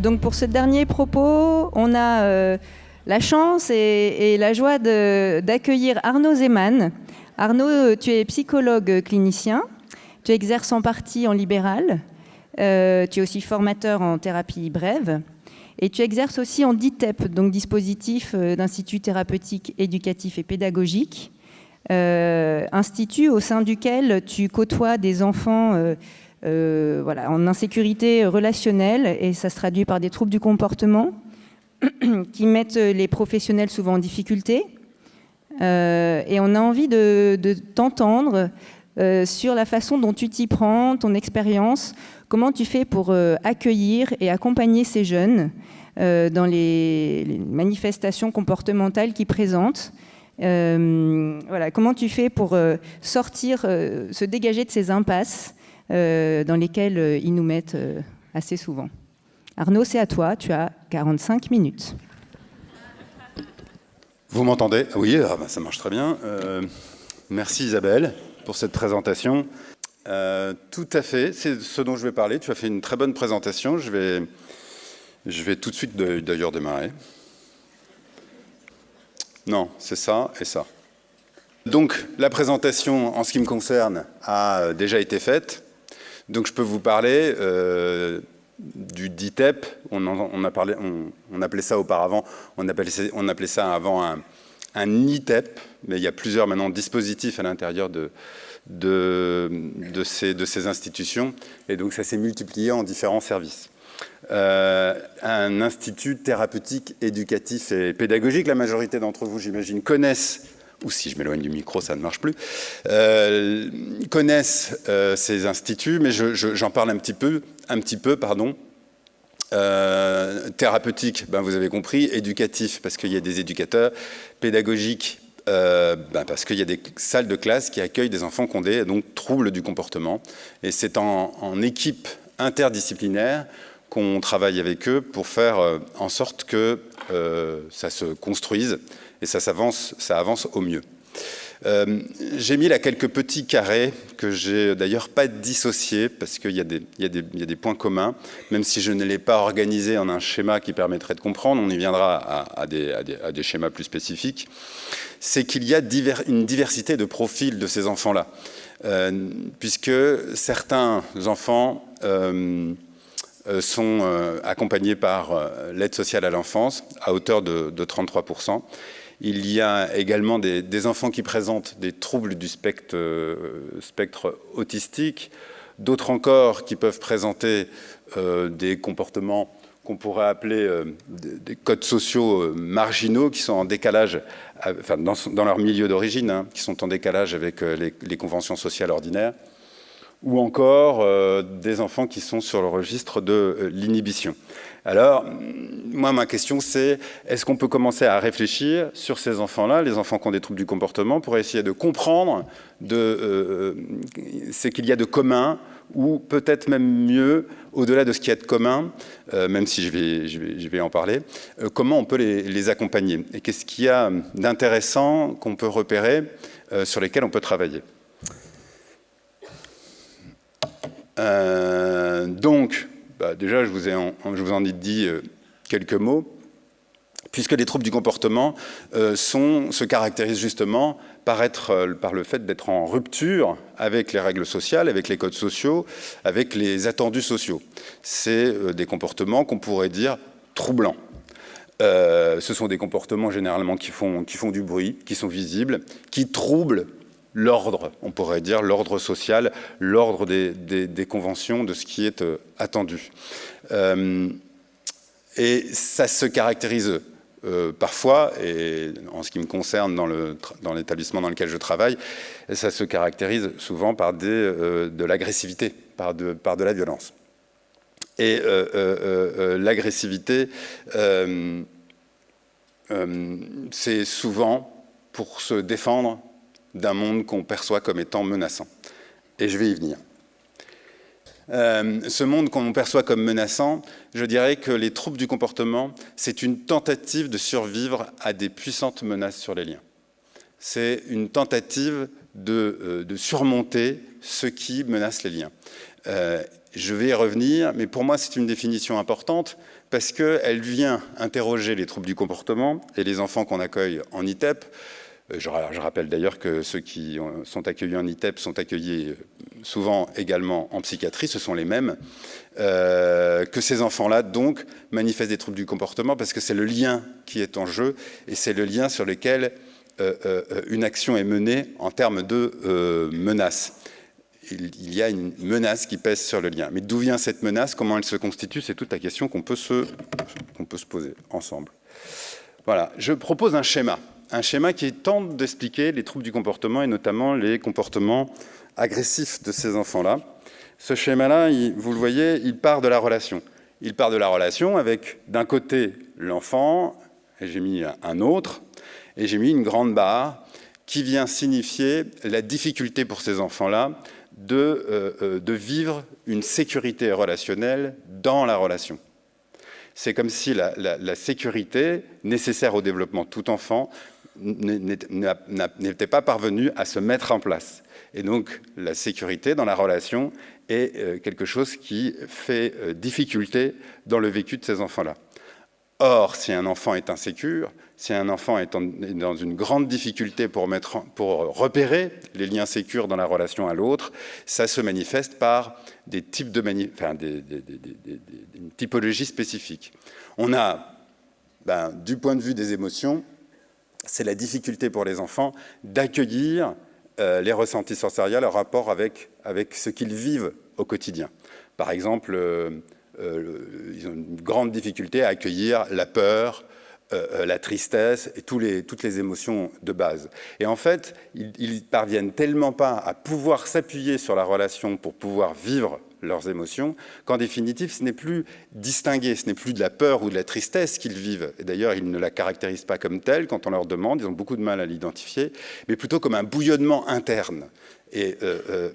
Donc pour ce dernier propos, on a la chance et la joie d'accueillir Arnaud Zeman. Arnaud, tu es psychologue clinicien, tu exerces en partie en libéral, tu es aussi formateur en thérapie brève, et tu exerces aussi en DITEP, donc dispositif d'Institut thérapeutique, éducatif et pédagogique, institut au sein duquel tu côtoies des enfants en insécurité relationnelle, et ça se traduit par des troubles du comportement qui mettent les professionnels souvent en difficulté. Et on a envie de t'entendre sur la façon dont tu t'y prends, ton expérience, comment tu fais pour accueillir et accompagner ces jeunes dans les manifestations comportementales qu'ils présentent. Comment tu fais pour sortir, se dégager de ces impasses dans lesquelles ils nous mettent assez souvent. Arnaud, c'est à toi, tu as 45 minutes. Vous m'entendez? Oui, ça marche très bien. Merci Isabelle pour cette présentation. Tout à fait, c'est ce dont je vais parler. Tu as fait une très bonne présentation. Je vais tout de suite d'ailleurs démarrer. Non, c'est ça et ça. Donc la présentation en ce qui me concerne a déjà été faite. Donc je peux vous parler du DITEP. On appelait ça auparavant, on appelait ça avant un ITEP, mais il y a plusieurs maintenant dispositifs à l'intérieur de ces institutions, et donc ça s'est multiplié en différents services. Un institut thérapeutique, éducatif et pédagogique, la majorité d'entre vous, j'imagine, connaissent, ou si je m'éloigne du micro, ça ne marche plus, connaissent ces instituts, mais j'en parle un petit peu. Thérapeutique, vous avez compris, éducatif, parce qu'il y a des éducateurs, pédagogique, parce qu'il y a des salles de classe qui accueillent des enfants qui ont des troubles du comportement. Et c'est en équipe interdisciplinaire qu'on travaille avec eux pour faire en sorte que ça se construise et ça avance au mieux. J'ai mis là quelques petits carrés que j'ai d'ailleurs pas dissociés parce qu'il y a des points communs, même si je ne l'ai pas organisé en un schéma qui permettrait de comprendre, on y viendra à des schémas plus spécifiques. C'est qu'il y a une diversité de profils de ces enfants-là, puisque certains enfants sont accompagnés par l'aide sociale à l'enfance à hauteur de 33%. Il y a également des enfants qui présentent des troubles du spectre autistique, d'autres encore qui peuvent présenter des comportements qu'on pourrait appeler des codes sociaux marginaux, qui sont en décalage, dans leur milieu d'origine, qui sont en décalage avec les conventions sociales ordinaires, ou encore des enfants qui sont sur le registre de l'inhibition. Alors, moi, ma question, c'est est-ce qu'on peut commencer à réfléchir sur ces enfants-là, les enfants qui ont des troubles du comportement, pour essayer de comprendre ce qu'il y a de commun, ou peut-être même mieux, au-delà de ce qu'il y a de commun, même si je vais en parler, comment on peut les accompagner, et qu'est-ce qu'il y a d'intéressant qu'on peut repérer, sur lesquels on peut travailler. Déjà, je vous en ai dit quelques mots, puisque les troubles du comportement se caractérisent justement par le fait d'être en rupture avec les règles sociales, avec les codes sociaux, avec les attendus sociaux. C'est des comportements qu'on pourrait dire troublants. Ce sont des comportements généralement qui font du bruit, qui sont visibles, qui troublent l'ordre, on pourrait dire, l'ordre social, l'ordre des conventions, de ce qui est attendu. Et ça se caractérise parfois, et en ce qui me concerne dans l'établissement dans lequel je travaille, ça se caractérise souvent par de l'agressivité, par de la violence. Et l'agressivité, c'est souvent pour se défendre d'un monde qu'on perçoit comme étant menaçant. Et je vais y venir. Ce monde qu'on perçoit comme menaçant, je dirais que les troubles du comportement, c'est une tentative de survivre à des puissantes menaces sur les liens. C'est une tentative de surmonter ce qui menace les liens. Je vais y revenir, mais pour moi c'est une définition importante, parce qu'elle vient interroger les troubles du comportement et les enfants qu'on accueille en ITEP. Je rappelle d'ailleurs que ceux qui sont accueillis en ITEP sont accueillis souvent également en psychiatrie, ce sont les mêmes, que ces enfants-là donc manifestent des troubles du comportement parce que c'est le lien qui est en jeu et c'est le lien sur lequel une action est menée en termes de menace. Il y a une menace qui pèse sur le lien. Mais d'où vient cette menace? Comment elle se constitue? C'est toute la question qu'on peut se poser ensemble. Voilà, je propose un schéma qui tente d'expliquer les troubles du comportement et notamment les comportements agressifs de ces enfants-là. Ce schéma-là, vous le voyez, il part de la relation. Il part de la relation avec, d'un côté, l'enfant, et j'ai mis un autre, et j'ai mis une grande barre qui vient signifier la difficulté pour ces enfants-là de vivre une sécurité relationnelle dans la relation. C'est comme si la sécurité nécessaire au développement de tout enfant n'était pas parvenue à se mettre en place. Et donc, la sécurité dans la relation est quelque chose qui fait difficulté dans le vécu de ces enfants-là. Or, si un enfant est insécure, si un enfant est dans une grande difficulté pour repérer les liens sécures dans la relation à l'autre, ça se manifeste par des types une typologie spécifique. On a, du point de vue des émotions, c'est la difficulté pour les enfants d'accueillir les ressentis sensoriels en rapport avec ce qu'ils vivent au quotidien. Par exemple, ils ont une grande difficulté à accueillir la peur, la tristesse et toutes les émotions de base. Et en fait, ils parviennent tellement pas à pouvoir s'appuyer sur la relation pour pouvoir vivre leurs émotions, qu'en définitive, ce n'est plus distingué, ce n'est plus de la peur ou de la tristesse qu'ils vivent. Et d'ailleurs, ils ne la caractérisent pas comme telle quand on leur demande, ils ont beaucoup de mal à l'identifier, mais plutôt comme un bouillonnement interne. Et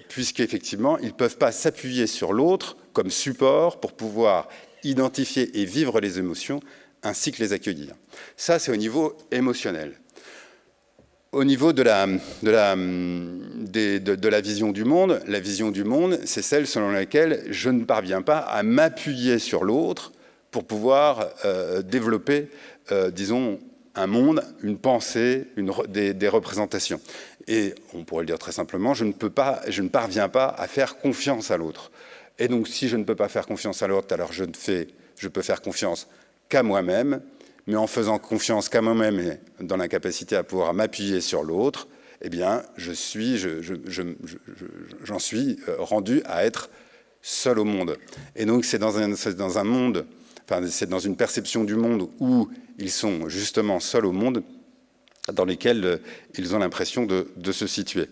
puisqu'effectivement, ils ne peuvent pas s'appuyer sur l'autre comme support pour pouvoir identifier et vivre les émotions, ainsi que les accueillir. Ça, c'est au niveau émotionnel. Au niveau de la vision du monde, la vision du monde, c'est celle selon laquelle je ne parviens pas à m'appuyer sur l'autre pour pouvoir développer, disons, un monde, une pensée, des représentations. Et on pourrait le dire très simplement, je ne parviens pas à faire confiance à l'autre. Et donc, si je ne peux pas faire confiance à l'autre, alors je peux faire confiance qu'à moi-même, mais en faisant confiance qu'à moi-même et dans la capacité à pouvoir m'appuyer sur l'autre, eh bien, j'en suis rendu à être seul au monde. Et donc, c'est dans un monde, enfin, c'est dans une perception du monde où ils sont justement seuls au monde, dans lesquels ils ont l'impression de se situer.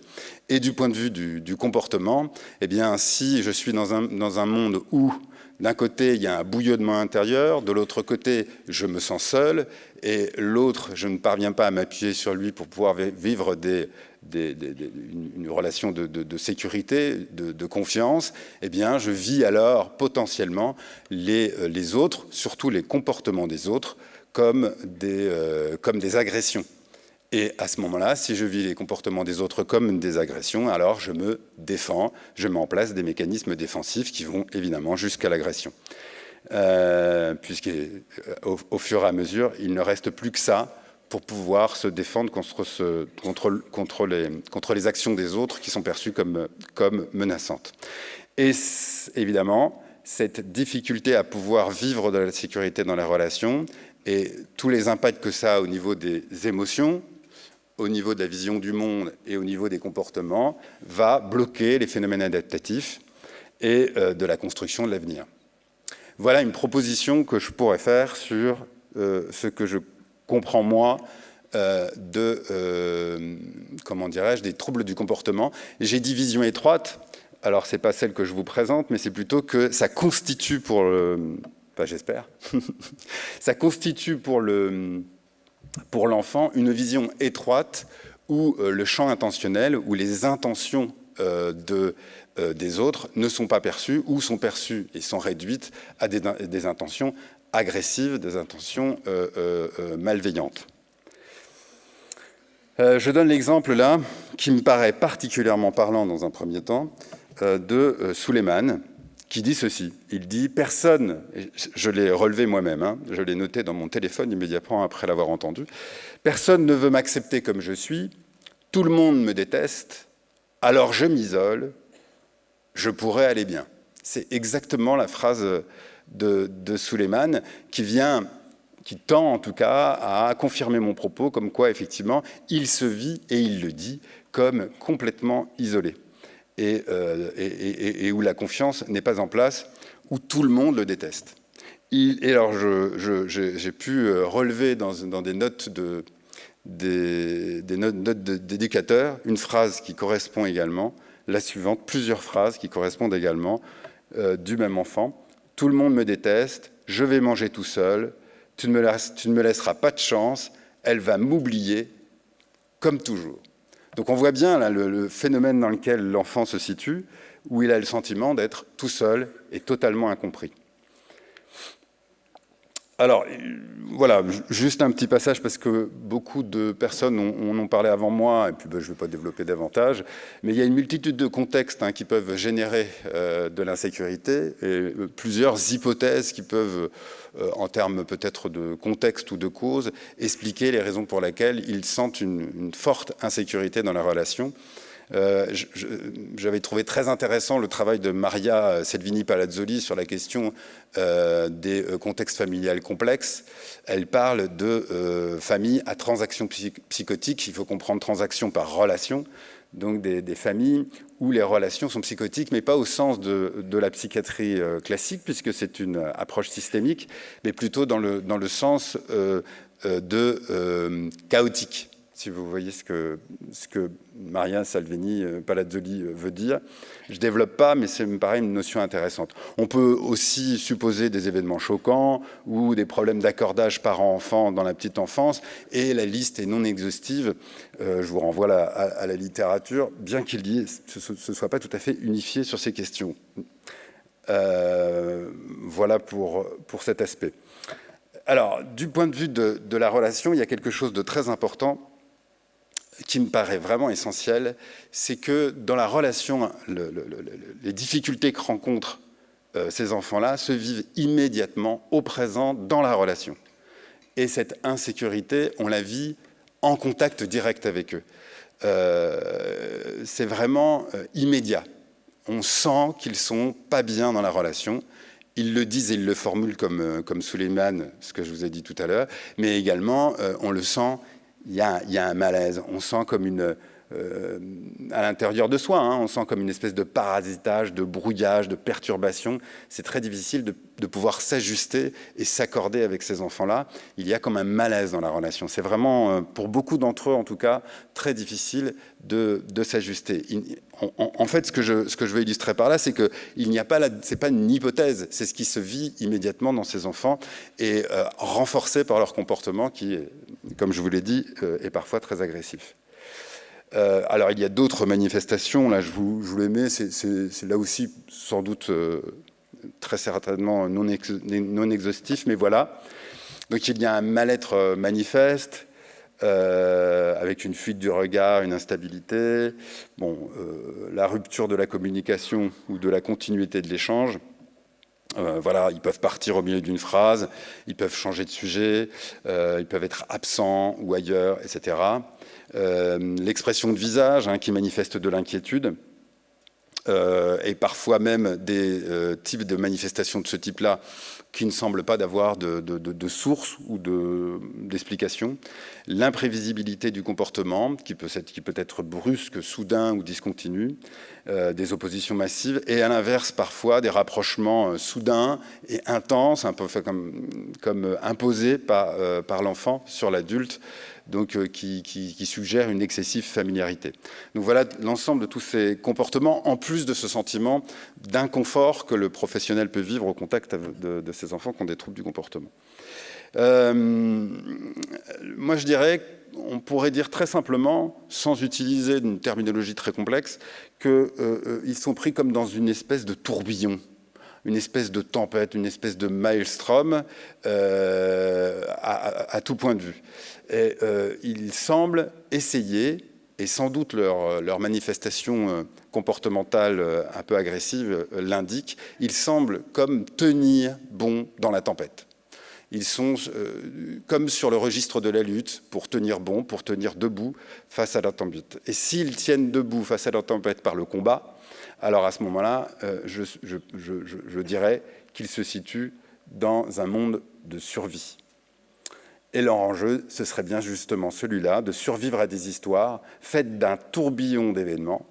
Et du point de vue du comportement, eh bien, si je suis dans un monde où d'un côté, il y a un bouillonnement intérieur, de l'autre côté, je me sens seul, et l'autre, je ne parviens pas à m'appuyer sur lui pour pouvoir vivre une relation de sécurité, de confiance, eh bien, je vis alors potentiellement les autres, surtout les comportements des autres, comme des agressions. Et à ce moment-là, si je vis les comportements des autres comme des agressions, alors je me défends, je mets en place des mécanismes défensifs qui vont évidemment jusqu'à l'agression. Puisqu'au fur et à mesure, il ne reste plus que ça pour pouvoir se défendre contre les actions des autres qui sont perçues comme menaçantes. Et évidemment, cette difficulté à pouvoir vivre de la sécurité dans la relation et tous les impacts que ça a au niveau des émotions, au niveau de la vision du monde et au niveau des comportements, va bloquer les phénomènes adaptatifs et de la construction de l'avenir. Voilà une proposition que je pourrais faire sur ce que je comprends, moi, comment dirais-je, des troubles du comportement. J'ai dit vision étroite, alors ce n'est pas celle que je vous présente, mais c'est plutôt que ça constitue pour le... Enfin, j'espère. Ça constitue pour l'enfant une vision étroite où le champ intentionnel, où les intentions des autres ne sont pas perçues ou sont perçues et sont réduites à des intentions agressives, des intentions malveillantes. Je donne l'exemple là, qui me paraît particulièrement parlant dans un premier temps, de Suleiman, qui dit ceci. Il dit « Personne, je l'ai relevé moi-même, hein, je l'ai noté dans mon téléphone immédiatement après l'avoir entendu, personne ne veut m'accepter comme je suis, tout le monde me déteste, alors je m'isole, je pourrais aller bien. » C'est exactement la phrase de Suleiman qui tend en tout cas à confirmer mon propos, comme quoi effectivement il se vit, et il le dit, comme complètement isolé. Et où la confiance n'est pas en place, où tout le monde le déteste. Et alors j'ai pu relever dans des notes d'éducateurs une phrase qui correspond également, la suivante, plusieurs phrases qui correspondent également du même enfant. « Tout le monde me déteste, je vais manger tout seul, tu ne me laisseras pas de chance, elle va m'oublier comme toujours. » Donc on voit bien là, le phénomène dans lequel l'enfant se situe, où il a le sentiment d'être tout seul et totalement incompris. Alors, voilà, juste un petit passage, parce que beaucoup de personnes en ont parlé avant moi, et puis je ne vais pas développer davantage, mais il y a une multitude de contextes qui peuvent générer de l'insécurité, et plusieurs hypothèses qui peuvent, en termes peut-être de contexte ou de cause, expliquer les raisons pour lesquelles ils sentent une forte insécurité dans la relation. J'avais trouvé très intéressant le travail de Maria Selvini-Palazzoli sur la question des contextes familiales complexes. Elle parle de familles à transaction psychotique. Il faut comprendre transaction par relation. Donc des familles où les relations sont psychotiques, mais pas au sens de la psychiatrie classique, puisque c'est une approche systémique, mais plutôt dans le sens de chaotique. Si vous voyez ce que Maria Selvini-Palazzoli veut dire. Je ne développe pas, mais ça me paraît une notion intéressante. On peut aussi supposer des événements choquants ou des problèmes d'accordage parent-enfant dans la petite enfance, et la liste est non exhaustive. Je vous renvoie à la littérature, bien qu'il ne soit pas tout à fait unifié sur ces questions. Voilà pour cet aspect. Alors, du point de vue de la relation, il y a quelque chose de très important qui me paraît vraiment essentiel, c'est que dans la relation, les difficultés que rencontrent ces enfants-là se vivent immédiatement au présent dans la relation. Et cette insécurité, on la vit en contact direct avec eux. C'est vraiment immédiat. On sent qu'ils ne sont pas bien dans la relation. Ils le disent et ils le formulent comme Suleiman, ce que je vous ai dit tout à l'heure, mais également, on le sent. Il y a un malaise, on sent comme à l'intérieur de soi, on sent comme une espèce de parasitage, de brouillage, de perturbation. C'est très difficile de pouvoir s'ajuster et s'accorder avec ces enfants-là. Il y a comme un malaise dans la relation. C'est vraiment, pour beaucoup d'entre eux en tout cas, très difficile de s'ajuster. En fait, ce que je veux illustrer par là, c'est que c'est pas une hypothèse, c'est ce qui se vit immédiatement dans ces enfants et renforcé par leur comportement qui, comme je vous l'ai dit, est parfois très agressif. Alors, il y a d'autres manifestations, là je vous les mets, c'est là aussi sans doute très certainement non exhaustif, mais voilà. Donc il y a un mal-être manifeste, avec une fuite du regard, une instabilité, la rupture de la communication ou de la continuité de l'échange. Voilà, ils peuvent partir au milieu d'une phrase, ils peuvent changer de sujet, ils peuvent être absents ou ailleurs, etc. L'expression de visage qui manifeste de l'inquiétude, et parfois même des types de manifestations de ce type-là qui ne semblent pas d'avoir de source ou d'explication. L'imprévisibilité du comportement, qui peut être brusque, soudain ou discontinu, des oppositions massives, et à l'inverse, parfois, des rapprochements soudains et intenses, un peu comme imposés par l'enfant sur l'adulte, donc qui suggère une excessive familiarité. Donc voilà l'ensemble de tous ces comportements, en plus de ce sentiment d'inconfort que le professionnel peut vivre au contact de ces enfants qui ont des troubles du comportement. Moi, je dirais, on pourrait dire très simplement, sans utiliser une terminologie très complexe, qu'ils sont pris comme dans une espèce de tourbillon, une espèce de tempête, une espèce de maelstrom à tout point de vue. Et il semble essayer et sans doute leur manifestation comportementale un peu agressive l'indique, ils semblent comme tenir bon dans la tempête. Ils sont comme sur le registre de la lutte pour tenir bon, pour tenir debout face à la tempête. Et s'ils tiennent debout face à la tempête par le combat, alors à ce moment-là, je dirais qu'ils se situent dans un monde de survie. Et leur enjeu, ce serait bien justement celui-là, de survivre à des histoires faites d'un tourbillon d'événements,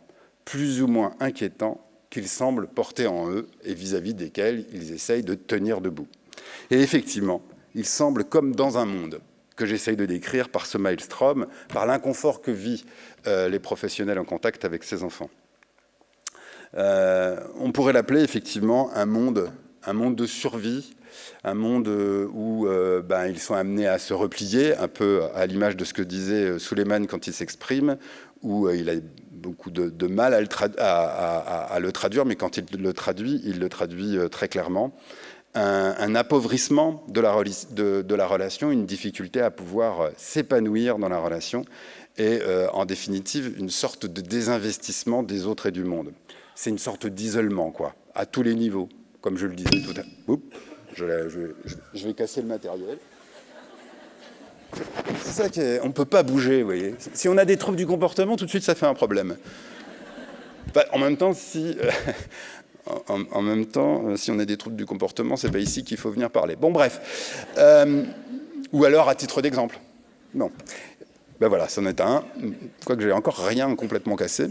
plus ou moins inquiétants, qu'ils semblent porter en eux et vis-à-vis desquels ils essayent de tenir debout. Et effectivement, ils semblent comme dans un monde que j'essaye de décrire par ce maelstrom, par l'inconfort que vivent les professionnels en contact avec ces enfants. On pourrait l'appeler effectivement un monde de survie, un monde où ils sont amenés à se replier, un peu à l'image de ce que disait Suleiman quand il s'exprime, où il a beaucoup de mal à le traduire, mais quand il le traduit très clairement. Un appauvrissement de la relation, une difficulté à pouvoir s'épanouir dans la relation et en définitive une sorte de désinvestissement des autres et du monde. C'est une sorte d'isolement, quoi, à tous les niveaux, comme je le disais tout à l'heure. Je vais casser le matériel. C'est ça qu'on ne peut pas bouger, vous voyez. Si on a des troubles du comportement, tout de suite ça fait un problème. En même temps, si on a des troubles du comportement, c'est pas ici qu'il faut venir parler. Bon, bref. Ou alors, à titre d'exemple. Bon. Ben voilà, c'en est un. Quoique j'ai encore rien complètement cassé.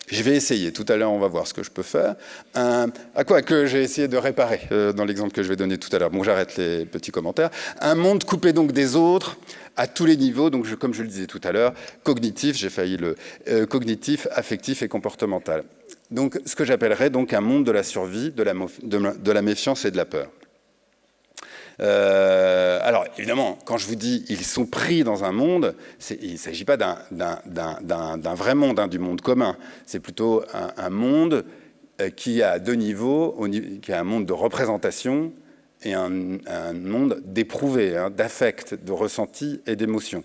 Je vais essayer. Tout à l'heure, on va voir ce que je peux faire. À quoi que j'ai essayé de réparer dans l'exemple que je vais donner tout à l'heure. Bon, j'arrête les petits commentaires. Un monde coupé donc des autres à tous les niveaux. Donc, comme je le disais tout à l'heure, cognitif, j'ai failli cognitif, affectif et comportemental. Donc, ce que j'appellerais donc un monde de la survie, de la méfiance et de la peur. Alors, évidemment, quand je vous dis ils sont pris dans un monde, il ne s'agit pas d'un vrai monde, du monde commun. C'est plutôt un monde qui a deux niveaux, qui a un monde de représentation et un monde d'éprouvé, d'affect, de ressenti et d'émotion.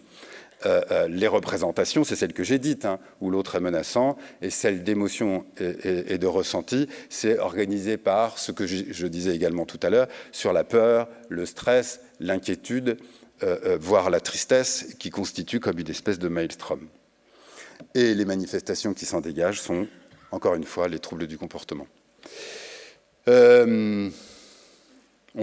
Les représentations, c'est celle que j'ai dite, où l'autre est menaçant, et celle d'émotion et de ressenti, c'est organisé par ce que je disais également tout à l'heure, sur la peur, le stress, l'inquiétude, voire la tristesse, qui constitue comme une espèce de maelstrom. Et les manifestations qui s'en dégagent sont, encore une fois, les troubles du comportement. On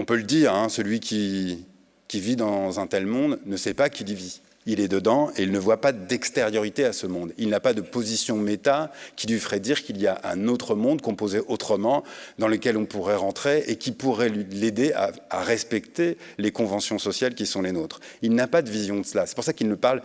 peut le dire, celui qui vit dans un tel monde ne sait pas qu'il y vit. Il est dedans et il ne voit pas d'extériorité à ce monde. Il n'a pas de position méta qui lui ferait dire qu'il y a un autre monde composé autrement dans lequel on pourrait rentrer et qui pourrait l'aider à respecter les conventions sociales qui sont les nôtres. Il n'a pas de vision de cela. C'est pour ça qu'il ne parle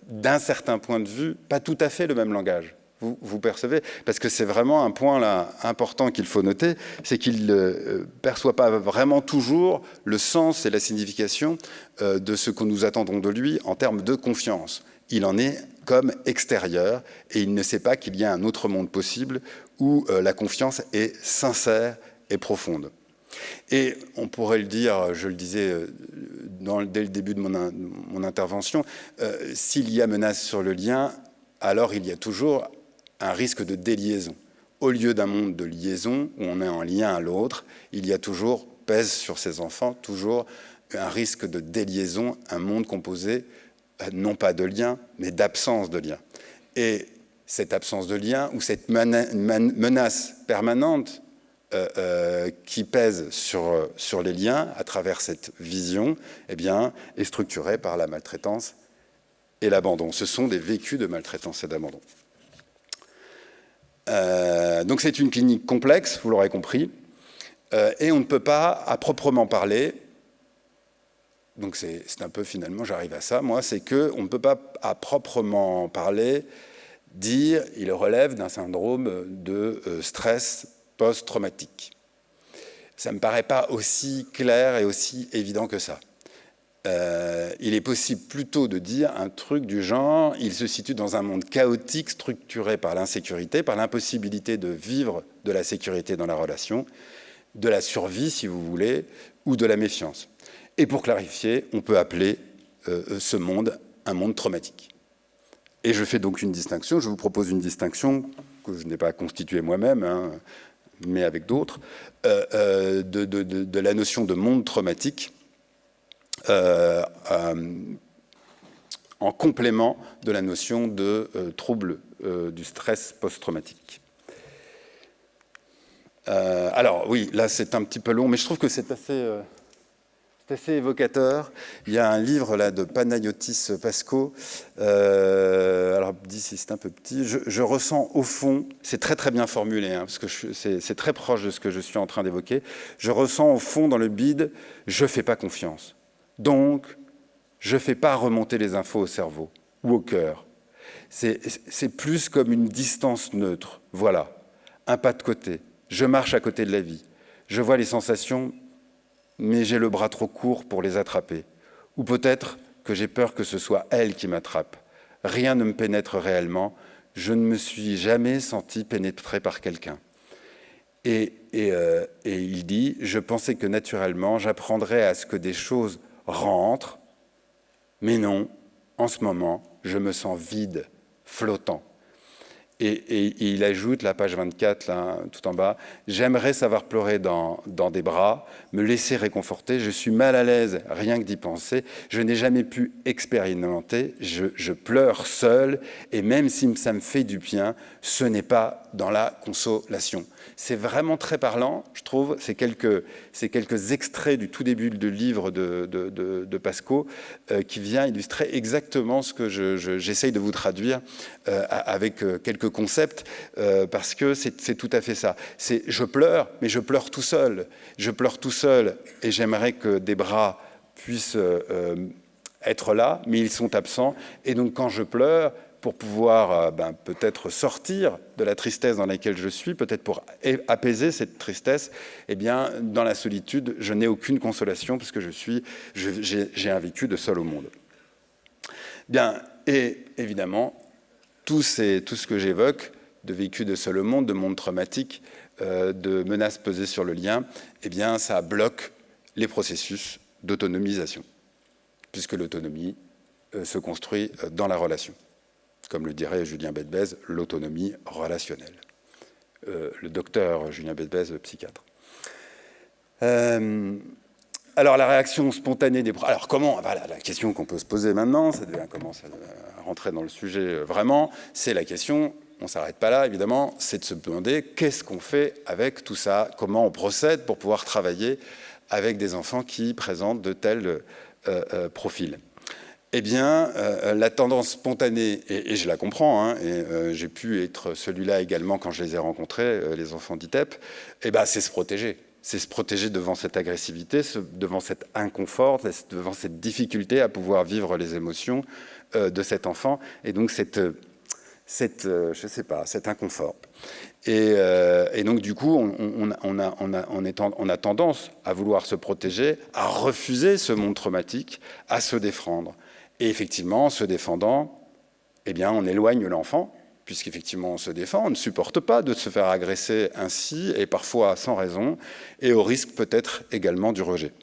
d'un certain point de vue pas tout à fait le même langage. Vous percevez? Parce que c'est vraiment un point là important qu'il faut noter, c'est qu'il ne perçoit pas vraiment toujours le sens et la signification de ce que nous attendons de lui en termes de confiance. Il en est comme extérieur et il ne sait pas qu'il y a un autre monde possible où la confiance est sincère et profonde. Et on pourrait le dire, je le disais dès le début de mon intervention, s'il y a menace sur le lien, alors il y a toujours un risque de déliaison. Au lieu d'un monde de liaison, où on est en lien à l'autre, il y a toujours, pèse sur ces enfants, toujours un risque de déliaison, un monde composé, non pas de lien, mais d'absence de lien. Et cette absence de lien, ou cette menace permanente qui pèse sur les liens, à travers cette vision, eh bien, est structurée par la maltraitance et l'abandon. Ce sont des vécus de maltraitance et d'abandon. Donc c'est une clinique complexe, vous l'aurez compris, et on ne peut pas, à proprement parler, donc c'est un peu finalement, j'arrive à ça, moi, c'est qu'on ne peut pas, à proprement parler, dire il relève d'un syndrome de stress post-traumatique. Ça ne me paraît pas aussi clair et aussi évident que ça. Il est possible plutôt de dire un truc du genre, il se situe dans un monde chaotique structuré par l'insécurité, par l'impossibilité de vivre de la sécurité dans la relation, de la survie si vous voulez, ou de la méfiance. Et pour clarifier, on peut appeler ce monde un monde traumatique. Et je fais donc une distinction, je vous propose une distinction que je n'ai pas constituée moi-même, hein, mais avec d'autres, de la notion de monde traumatique en complément de la notion de trouble du stress post-traumatique. Alors oui, là c'est un petit peu long, mais je trouve que c'est assez évocateur. Il y a un livre là de Panayotis Pasco. Alors d'ici c'est un peu petit. Je ressens au fond, c'est très très bien formulé, hein, parce que c'est très proche de ce que je suis en train d'évoquer. Je ressens au fond dans le bide, je fais pas confiance. Donc je fais pas remonter les infos au cerveau ou au cœur. C'est plus comme une distance neutre. Voilà, un pas de côté. Je marche à côté de la vie. Je vois les sensations, mais j'ai le bras trop court pour les attraper. Ou peut-être que j'ai peur que ce soit elle qui m'attrape. Rien ne me pénètre réellement. Je ne me suis jamais senti pénétré par quelqu'un. Et il dit, je pensais que naturellement, j'apprendrais à ce que des choses rentrent, mais non, en ce moment, je me sens vide, flottant. Et il ajoute, la page 24, là, tout en bas, « J'aimerais savoir pleurer dans des bras, me laisser réconforter. Je suis mal à l'aise, rien que d'y penser. Je n'ai jamais pu expérimenter. Je pleure seul, et même si ça me fait du bien, ce n'est pas dans la consolation. » C'est vraiment très parlant, je trouve. C'est quelques extraits du tout début du livre de Pasco qui vient illustrer exactement ce que j'essaye de vous traduire avec quelques concepts, parce que c'est tout à fait ça. C'est je pleure, mais je pleure tout seul. Je pleure tout seul, et j'aimerais que des bras puissent être là, mais ils sont absents. Et donc quand je pleure, pour pouvoir peut-être sortir de la tristesse dans laquelle je suis, peut-être pour apaiser cette tristesse, eh bien, dans la solitude, je n'ai aucune consolation parce que j'ai un vécu de seul au monde. Bien, et évidemment, tout ce que j'évoque, de vécu de seul au monde, de monde traumatique, de menaces pesées sur le lien, eh bien, ça bloque les processus d'autonomisation, puisque l'autonomie se construit dans la relation. Comme le dirait Julien Bedbez, l'autonomie relationnelle. Le docteur Julien Bedbez, psychiatre. Alors, la réaction spontanée des... Alors, comment... Voilà, la question qu'on peut se poser maintenant, ça commence à rentrer dans le sujet vraiment, c'est la question, on ne s'arrête pas là, évidemment, c'est de se demander qu'est-ce qu'on fait avec tout ça, comment on procède pour pouvoir travailler avec des enfants qui présentent de tels profils. Eh bien, la tendance spontanée, et je la comprends, hein, et j'ai pu être celui-là également quand je les ai rencontrés, les enfants d'ITEP, eh ben, c'est se protéger. C'est se protéger devant cette agressivité, devant cet inconfort, devant cette difficulté à pouvoir vivre les émotions de cet enfant, et donc je sais pas, cet inconfort. Et donc, du coup, on a tendance à vouloir se protéger, à refuser ce monde traumatique, à se défendre. Et effectivement, en se défendant, eh bien, on éloigne l'enfant, puisqu'effectivement, on se défend, on ne supporte pas de se faire agresser ainsi, et parfois sans raison, et au risque peut-être également du rejet.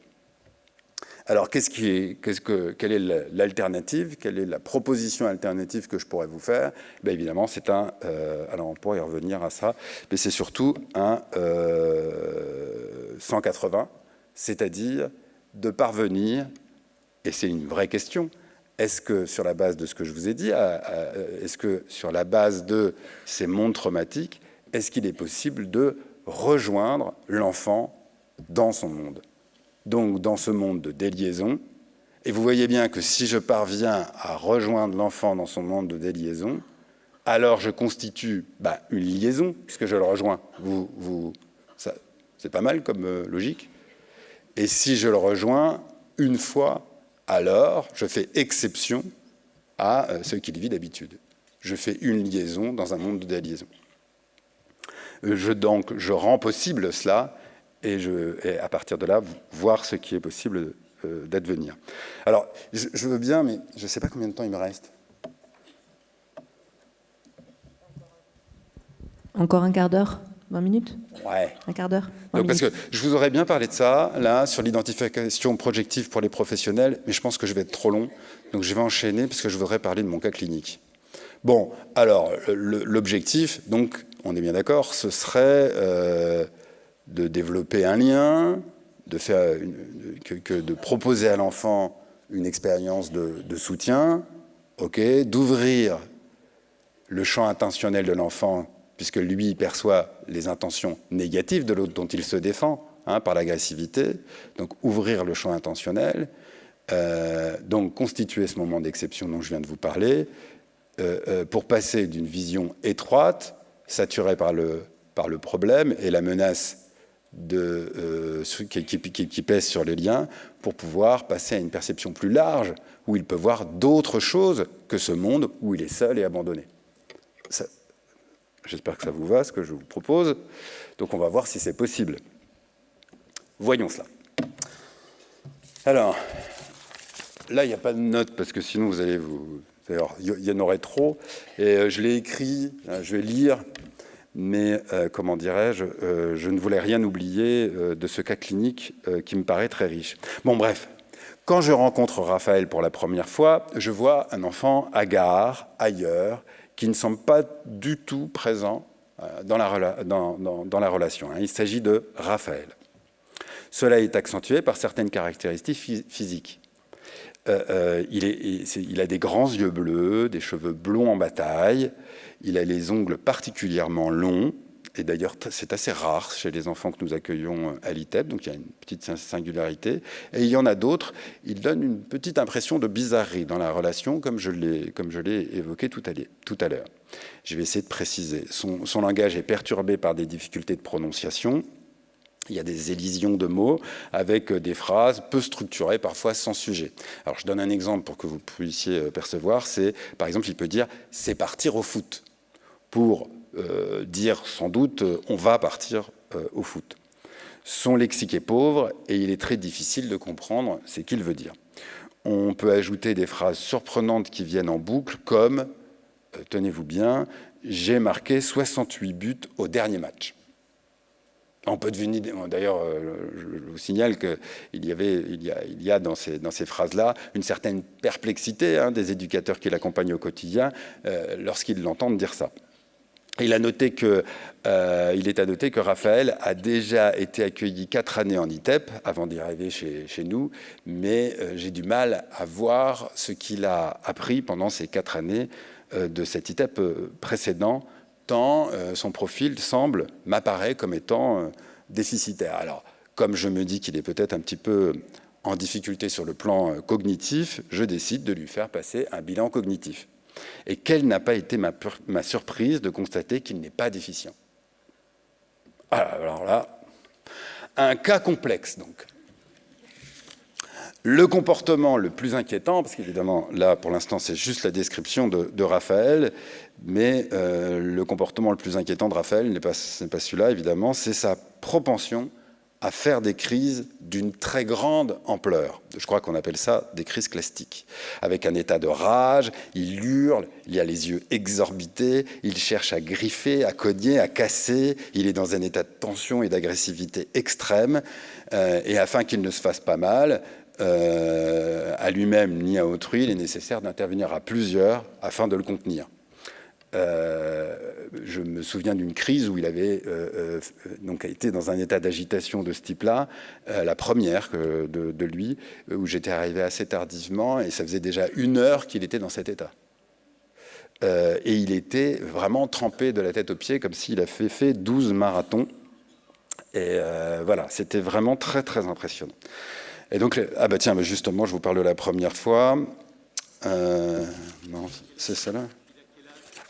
Alors, quelle est l'alternative? Quelle est la proposition alternative que je pourrais vous faire? Bien évidemment, c'est alors on pourrait y revenir à ça, mais c'est surtout un 180, c'est-à-dire de parvenir, et c'est une vraie question, est-ce que sur la base de ce que je vous ai dit, est-ce que sur la base de ces mondes traumatiques, est-ce qu'il est possible de rejoindre l'enfant dans son monde? Donc dans ce monde de déliaison, et vous voyez bien que si je parviens à rejoindre l'enfant dans son monde de déliaison, alors je constitue une liaison, puisque je le rejoins. C'est pas mal comme logique. Et si je le rejoins une fois, alors je fais exception à ce qu'il vit d'habitude. Je fais une liaison dans un monde de déliaison. Donc je rends possible cela, et à partir de là, voir ce qui est possible d'advenir. Alors, je veux bien, mais je ne sais pas combien de temps il me reste. Encore un quart d'heure, 20 minutes? Ouais. Un quart d'heure. Donc, parce que je vous aurais bien parlé de ça, là, sur l'identification projective pour les professionnels, mais je pense que je vais être trop long. Donc, je vais enchaîner, parce que je voudrais parler de mon cas clinique. Bon, alors, l'objectif, donc, on est bien d'accord, ce serait de développer un lien, de proposer à l'enfant une expérience de soutien, d'ouvrir le champ intentionnel de l'enfant, puisque lui, il perçoit les intentions négatives de l'autre dont il se défend, par l'agressivité, donc ouvrir le champ intentionnel, donc constituer ce moment d'exception dont je viens de vous parler, pour passer d'une vision étroite, saturée par le problème et la menace qui pèse sur les liens, pour pouvoir passer à une perception plus large, où il peut voir d'autres choses que ce monde où il est seul et abandonné. J'espère que ça vous va, ce que je vous propose. Donc on va voir si c'est possible. Voyons cela. Alors, là, il n'y a pas de notes, parce que sinon vous allez vous... D'ailleurs, il y en aurait trop. Et je l'ai écrit, je vais lire, mais comment dirais-je, je ne voulais rien oublier de ce cas clinique qui me paraît très riche. Bon, bref. Quand je rencontre Raphaël pour la première fois, je vois un enfant hagard, ailleurs, qui ne semble pas du tout présent dans la relation. Il s'agit de Raphaël. Cela est accentué par certaines caractéristiques physiques. Il a des grands yeux bleus, des cheveux blonds en bataille, il a les ongles particulièrement longs, et d'ailleurs c'est assez rare chez les enfants que nous accueillons à l'ITEP, donc il y a une petite singularité, et il y en a d'autres, il donne une petite impression de bizarrerie dans la relation, comme je l'ai évoqué tout à l'heure. Je vais essayer de préciser. Son langage est perturbé par des difficultés de prononciation. Il y a des élisions de mots avec des phrases peu structurées, parfois sans sujet. Alors, je donne un exemple pour que vous puissiez percevoir. C'est, par exemple, il peut dire « c'est partir au foot » pour dire sans doute « on va partir au foot ». Son lexique est pauvre et il est très difficile de comprendre ce qu'il veut dire. On peut ajouter des phrases surprenantes qui viennent en boucle comme « tenez-vous bien, j'ai marqué 68 buts au dernier match ». On peut deviner, d'ailleurs, je vous signale qu'il y a dans ces phrases-là une certaine perplexité des éducateurs qui l'accompagnent au quotidien lorsqu'ils l'entendent dire ça. Il est à noter que Raphaël a déjà été accueilli 4 années en ITEP avant d'y arriver chez nous, mais j'ai du mal à voir ce qu'il a appris pendant ces 4 années de cet ITEP précédent, tant son profil m'apparaît comme étant déficitaire. Alors, comme je me dis qu'il est peut-être un petit peu en difficulté sur le plan cognitif, je décide de lui faire passer un bilan cognitif. Et quelle n'a pas été ma surprise de constater qu'il n'est pas déficient. Alors là, un cas complexe, donc. Le comportement le plus inquiétant, parce qu'évidemment, là, pour l'instant, c'est juste la description de Raphaël, mais le comportement le plus inquiétant de Raphaël, ce n'est pas celui-là, évidemment, c'est sa propension à faire des crises d'une très grande ampleur. Je crois qu'on appelle ça des crises clastiques. Avec un état de rage, il hurle, il a les yeux exorbités, il cherche à griffer, à cogner, à casser, il est dans un état de tension et d'agressivité extrême, et afin qu'il ne se fasse pas mal, à lui-même ni à autrui, il est nécessaire d'intervenir à plusieurs afin de le contenir. Je me souviens d'une crise où il avait donc été dans un état d'agitation de ce type-là, la première de lui, où j'étais arrivé assez tardivement, et ça faisait déjà 1 heure qu'il était dans cet état. Et il était vraiment trempé de la tête aux pieds, comme s'il avait fait 12 marathons. Et voilà, c'était vraiment très, très impressionnant. Et donc, tiens, justement, je vous parle de la première fois. Non, c'est celle-là.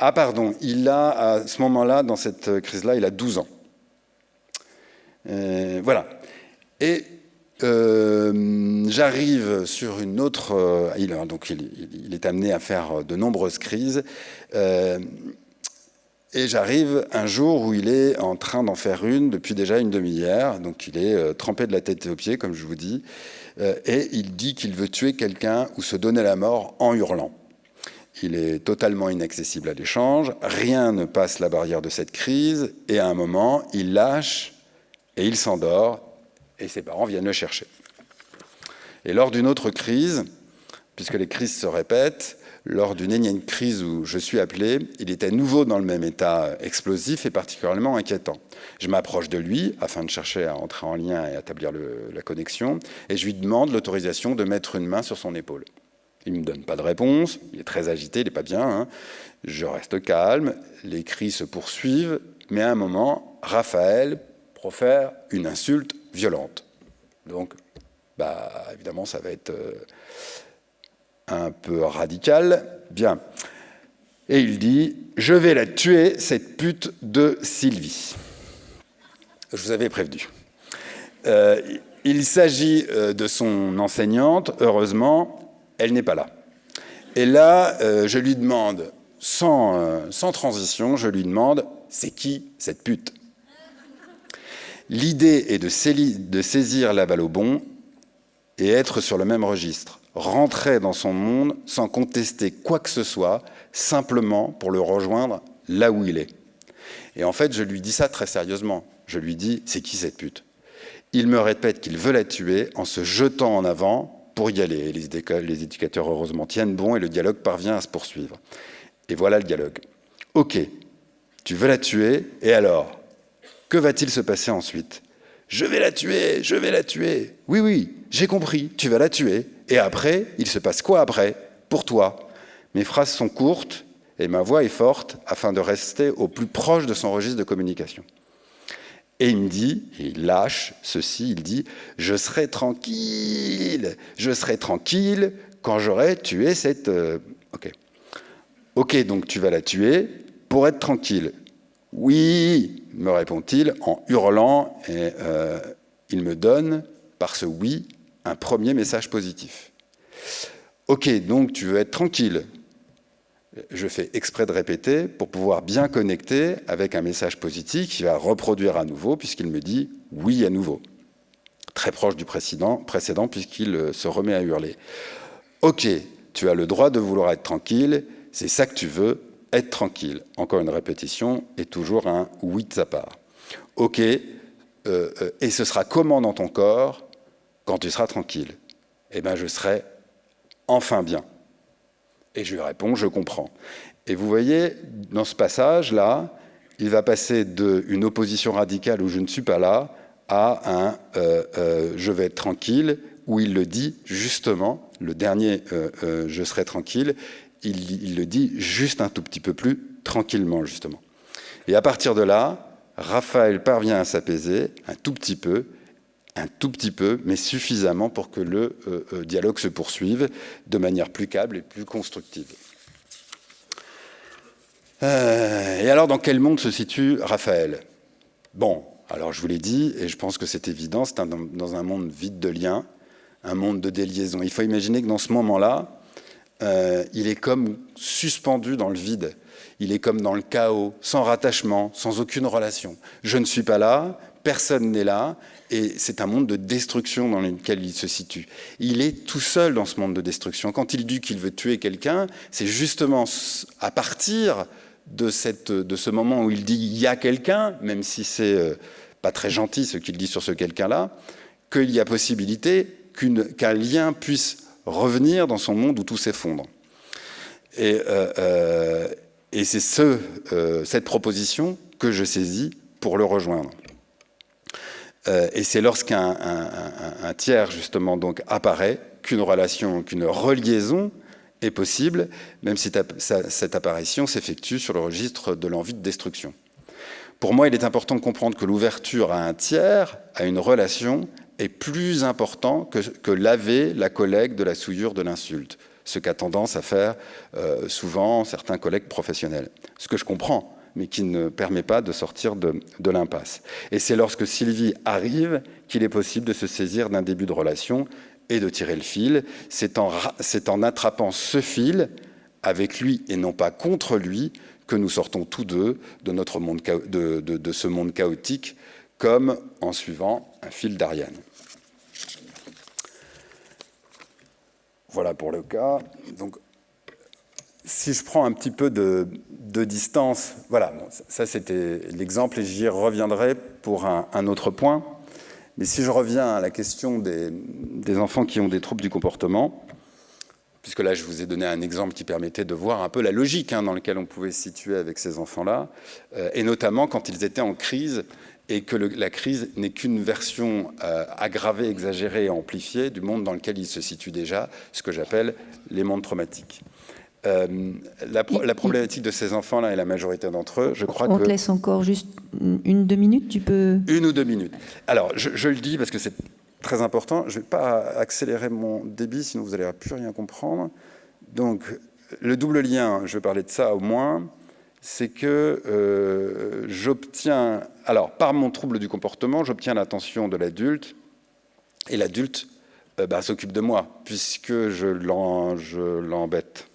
Ah, pardon, il a, à ce moment-là, dans cette crise-là, il a 12 ans. Voilà. Et j'arrive sur une autre... il est amené à faire de nombreuses crises. Et j'arrive un jour où il est en train d'en faire une depuis déjà une demi-heure. Donc il est trempé de la tête aux pieds, comme je vous dis. Et il dit qu'il veut tuer quelqu'un ou se donner la mort en hurlant. Il est totalement inaccessible à l'échange. Rien ne passe la barrière de cette crise. Et à un moment, il lâche et il s'endort. Et ses parents viennent le chercher. Et lors d'une autre crise, puisque les crises se répètent, lors d'une énième crise où je suis appelé, il est à nouveau dans le même état explosif et particulièrement inquiétant. Je m'approche de lui afin de chercher à entrer en lien et à établir la connexion, et je lui demande l'autorisation de mettre une main sur son épaule. Il ne me donne pas de réponse, il est très agité, il n'est pas bien. Hein. Je reste calme, les cris se poursuivent, mais à un moment, Raphaël profère une insulte violente. Donc, évidemment, ça va être un peu radical. Bien. Et il dit « Je vais la tuer, cette pute de Sylvie ». Je vous avais prévenu. Il s'agit de son enseignante. Heureusement, elle n'est pas là. Et là, je lui demande, sans transition, je lui demande « C'est qui cette pute ?» L'idée est de saisir la balle au bond et être sur le même registre. Rentrer dans son monde sans contester quoi que ce soit, simplement pour le rejoindre là où il est. Et en fait, je lui dis ça très sérieusement. Je lui dis, c'est qui cette pute? Il me répète qu'il veut la tuer en se jetant en avant pour y aller. Et les éducateurs, heureusement, tiennent bon et le dialogue parvient à se poursuivre. Et voilà le dialogue. Ok, tu veux la tuer, et alors? Que va-t-il se passer ensuite? Je vais la tuer, je vais la tuer. Oui, oui, j'ai compris, tu vas la tuer. Et après, il se passe quoi après? Pour toi. Mes phrases sont courtes et ma voix est forte afin de rester au plus proche de son registre de communication. Et il me dit, et il lâche ceci, il dit « Je serai tranquille quand j'aurai tué cette... Ok. Ok, donc tu vas la tuer pour être tranquille. Oui, me répond-il en hurlant, et il me donne, par ce oui, un premier message positif. Ok, donc tu veux être tranquille. Je fais exprès de répéter pour pouvoir bien connecter avec un message positif qui va reproduire à nouveau, puisqu'il me dit oui à nouveau. Très proche du précédent puisqu'il se remet à hurler. Ok, tu as le droit de vouloir être tranquille, c'est ça que tu veux, être tranquille. Encore une répétition et toujours un oui de sa part. Ok, et ce sera comment dans ton corps quand tu seras tranquille? Eh bien, je serai enfin bien. Et je lui réponds, je comprends. Et vous voyez, dans ce passage-là, il va passer d'une opposition radicale où je ne suis pas là à un je vais être tranquille, où il le dit justement, le dernier je serai tranquille, il le dit juste un tout petit peu plus tranquillement, justement. Et à partir de là, Raphaël parvient à s'apaiser un tout petit peu, mais suffisamment pour que le dialogue se poursuive de manière plus câble et plus constructive. Et alors, dans quel monde se situe Raphaël? Bon, alors je vous l'ai dit, et je pense que c'est évident, c'est dans un monde vide de liens, un monde de déliaison. Il faut imaginer que dans ce moment-là, il est comme suspendu dans le vide. Il est comme dans le chaos, sans rattachement, sans aucune relation. Je ne suis pas là, personne n'est là, et c'est un monde de destruction dans lequel il se situe. Il est tout seul dans ce monde de destruction. Quand il dit qu'il veut tuer quelqu'un, c'est justement à partir de ce moment où il dit « il y a quelqu'un », même si c'est pas très gentil ce qu'il dit sur ce quelqu'un-là, qu'il y a possibilité qu'un lien puisse revenir dans son monde où tout s'effondre. Et c'est cette proposition que je saisis pour le rejoindre. Et c'est lorsqu'un tiers, justement, donc, apparaît qu'une reliaison est possible, même si cette apparition s'effectue sur le registre de l'envie de destruction. Pour moi, il est important de comprendre que l'ouverture à un tiers, à une relation, est plus important que laver la collègue de la souillure de l'insulte, ce qu'a tendance à faire souvent certains collègues professionnels. Ce que je comprends, mais qui ne permet pas de sortir de l'impasse. Et c'est lorsque Sylvie arrive qu'il est possible de se saisir d'un début de relation et de tirer le fil. C'est en attrapant ce fil, avec lui et non pas contre lui, que nous sortons tous deux de notre monde, de ce monde chaotique, comme en suivant un fil d'Ariane. Voilà pour le cas. Donc, si je prends un petit peu de distance, voilà, bon, ça c'était l'exemple et j'y reviendrai pour un autre point. Mais si je reviens à la question des enfants qui ont des troubles du comportement, puisque là, je vous ai donné un exemple qui permettait de voir un peu la logique dans laquelle on pouvait se situer avec ces enfants-là, et notamment quand ils étaient en crise, et que la crise n'est qu'une version aggravée, exagérée et amplifiée du monde dans lequel ils se situent déjà, ce que j'appelle les mondes traumatiques. La problématique de ces enfants-là et la majorité d'entre eux, je crois que... On te laisse encore juste 1-2 minutes, tu peux... 1 ou 2 minutes. Alors, je le dis parce que c'est très important. Je ne vais pas accélérer mon débit, sinon vous n'allez plus rien comprendre. Donc, le double lien, je vais parler de ça au moins, c'est que j'obtiens... Alors, par mon trouble du comportement, j'obtiens l'attention de l'adulte, et l'adulte s'occupe de moi, puisque je l'embête.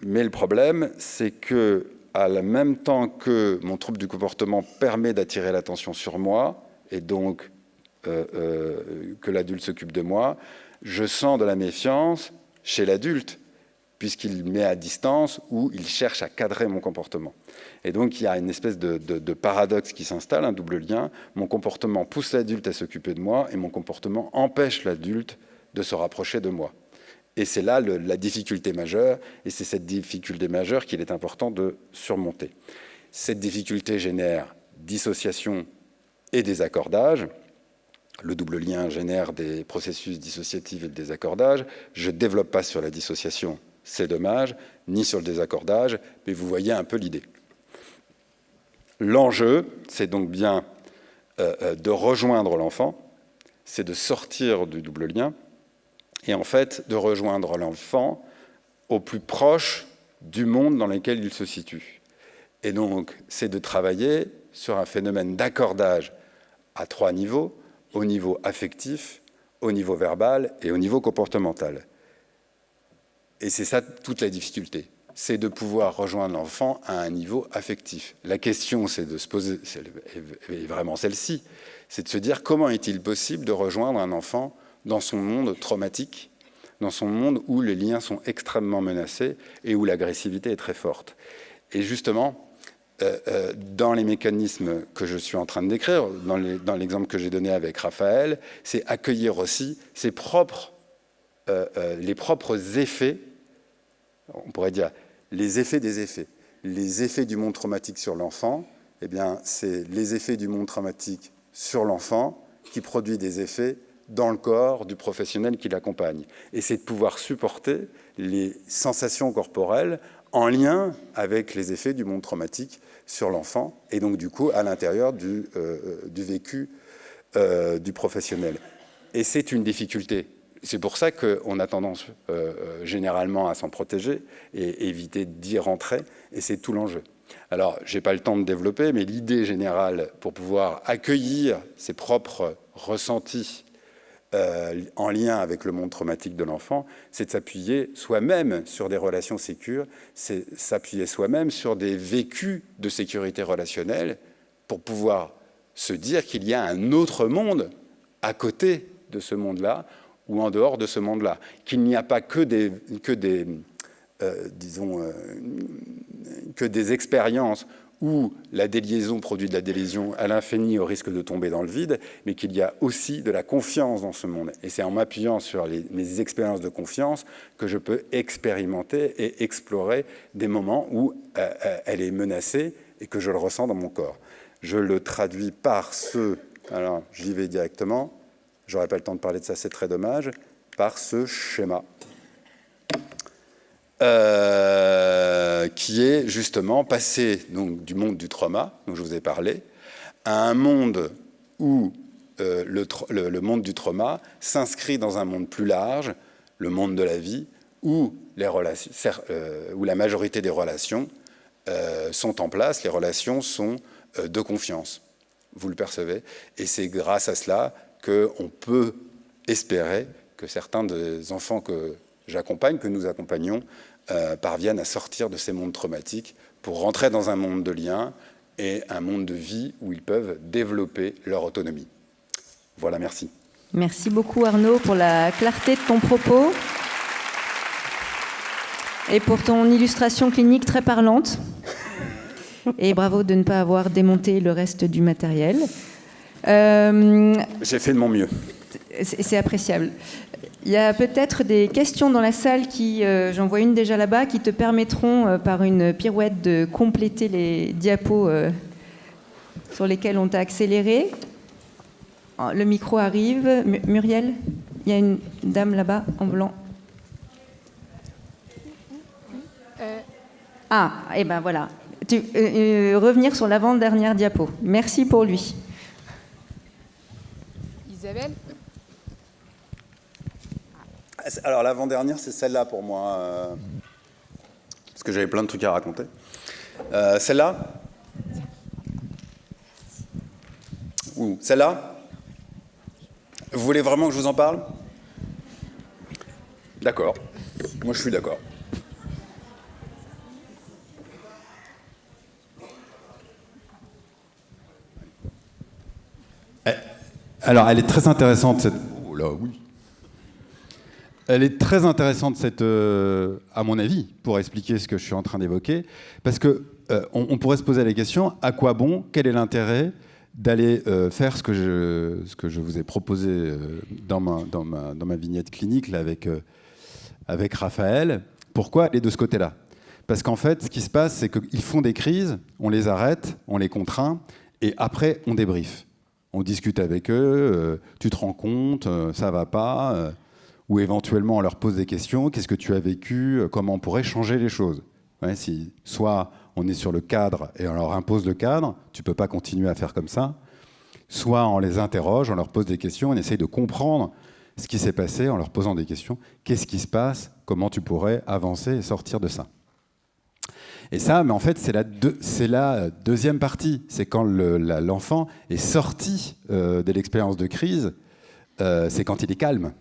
Mais le problème, c'est que, à la même temps que mon trouble du comportement permet d'attirer l'attention sur moi, et donc que l'adulte s'occupe de moi, je sens de la méfiance chez l'adulte, puisqu'il met à distance ou il cherche à cadrer mon comportement. Et donc, il y a une espèce de paradoxe qui s'installe, un double lien. Mon comportement pousse l'adulte à s'occuper de moi, et mon comportement empêche l'adulte de se rapprocher de moi. Et c'est là la difficulté majeure, et c'est cette difficulté majeure qu'il est important de surmonter. Cette difficulté génère dissociation et désaccordage. Le double lien génère des processus dissociatifs et de désaccordage. Je ne développe pas sur la dissociation, c'est dommage, ni sur le désaccordage, mais vous voyez un peu l'idée. L'enjeu, c'est donc bien de rejoindre l'enfant, c'est de sortir du double lien, et en fait de rejoindre l'enfant au plus proche du monde dans lequel il se situe. Et donc, c'est de travailler sur un phénomène d'accordage à 3 niveaux, au niveau affectif, au niveau verbal et au niveau comportemental. Et c'est ça toute la difficulté, c'est de pouvoir rejoindre l'enfant à un niveau affectif. La question, c'est de se poser, est vraiment celle-ci, c'est de se dire comment est-il possible de rejoindre un enfant dans son monde traumatique, dans son monde où les liens sont extrêmement menacés et où l'agressivité est très forte. Et justement, dans les mécanismes que je suis en train de décrire, dans l'exemple que j'ai donné avec Raphaël, c'est accueillir aussi les propres effets, on pourrait dire les effets des effets. Les effets du monde traumatique sur l'enfant, eh bien, c'est les effets du monde traumatique sur l'enfant qui produit des effets dans le corps du professionnel qui l'accompagne. Et c'est de pouvoir supporter les sensations corporelles en lien avec les effets du monde traumatique sur l'enfant, et donc du coup à l'intérieur du vécu du professionnel. Et c'est une difficulté. C'est pour ça qu'on a tendance généralement à s'en protéger et éviter d'y rentrer, et c'est tout l'enjeu. Alors, je n'ai pas le temps de développer, mais l'idée générale pour pouvoir accueillir ses propres ressentis en lien avec le monde traumatique de l'enfant, c'est de s'appuyer soi-même sur des relations sécures, c'est s'appuyer soi-même sur des vécus de sécurité relationnelle pour pouvoir se dire qu'il y a un autre monde à côté de ce monde-là ou en dehors de ce monde-là, qu'il n'y a pas que des expériences où la déliaison produit de la déliaison à l'infini au risque de tomber dans le vide, mais qu'il y a aussi de la confiance dans ce monde. Et c'est en m'appuyant sur mes expériences de confiance que je peux expérimenter et explorer des moments où elle est menacée et que je le ressens dans mon corps. Je le traduis par alors j'y vais directement, j'aurais pas le temps de parler de ça, c'est très dommage, par ce schéma. Qui est justement passé donc, du monde du trauma, dont je vous ai parlé, à un monde où le monde du trauma s'inscrit dans un monde plus large, le monde de la vie, où la majorité des relations sont en place, les relations sont de confiance. Vous le percevez. Et c'est grâce à cela qu'on peut espérer que certains des enfants que j'accompagne, que nous accompagnons, parviennent à sortir de ces mondes traumatiques pour rentrer dans un monde de liens et un monde de vie où ils peuvent développer leur autonomie. Voilà, merci. Merci beaucoup Arnaud pour la clarté de ton propos et pour ton illustration clinique très parlante. Et bravo de ne pas avoir démonté le reste du matériel. J'ai fait de mon mieux. C'est appréciable. Il y a peut-être des questions dans la salle qui, j'en vois une déjà là-bas, qui te permettront par une pirouette de compléter les diapos sur lesquels on t'a accéléré. Le micro arrive. Muriel, il y a une dame là-bas en blanc. Ah, et ben voilà. Revenir sur l'avant-dernière diapo. Merci pour lui. Isabelle ? Alors l'avant-dernière, c'est celle-là pour moi, parce que j'avais plein de trucs à raconter. Celle-là ? Ou celle-là ? Vous voulez vraiment que je vous en parle ? D'accord. Moi, je suis d'accord. Alors, elle est très intéressante, cette... Oh là, oui. Elle est très intéressante, cette, à mon avis, pour expliquer ce que je suis en train d'évoquer, parce que on pourrait se poser la question, à quoi bon, quel est l'intérêt d'aller faire ce que je vous ai proposé dans ma vignette clinique là, avec Raphaël. Pourquoi aller de ce côté-là? Parce qu'en fait, ce qui se passe, c'est qu'ils font des crises, on les arrête, on les contraint, et après, on débriefe. On discute avec eux, tu te rends compte, ça va pas, ou éventuellement on leur pose des questions, qu'est-ce que tu as vécu, comment on pourrait changer les choses. Ouais, si soit on est sur le cadre et on leur impose le cadre, tu peux pas continuer à faire comme ça, soit on les interroge, on leur pose des questions, on essaye de comprendre ce qui s'est passé en leur posant des questions, qu'est-ce qui se passe, comment tu pourrais avancer et sortir de ça. Et ça, mais en fait, c'est la deuxième partie. C'est quand l'enfant est sorti de l'expérience de crise, c'est quand il est calme.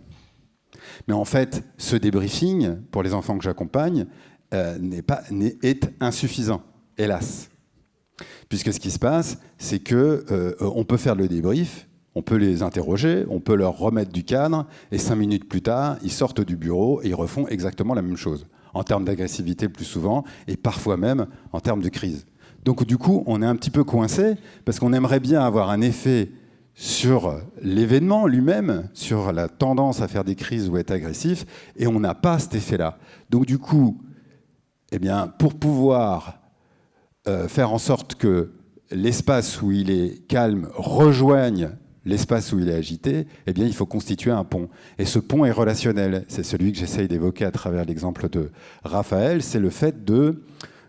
Mais en fait, ce débriefing, pour les enfants que j'accompagne, est insuffisant, hélas. Puisque ce qui se passe, c'est qu'on peut faire le débrief, on peut les interroger, on peut leur remettre du cadre, et 5 minutes plus tard, ils sortent du bureau et ils refont exactement la même chose. En termes d'agressivité plus souvent, et parfois même en termes de crise. Donc du coup, on est un petit peu coincé, parce qu'on aimerait bien avoir un effet sur l'événement lui-même, sur la tendance à faire des crises ou être agressif, et on n'a pas cet effet-là. Donc du coup, eh bien, pour pouvoir faire en sorte que l'espace où il est calme rejoigne l'espace où il est agité, eh bien, il faut constituer un pont. Et ce pont est relationnel. C'est celui que j'essaye d'évoquer à travers l'exemple de Raphaël. C'est le fait de,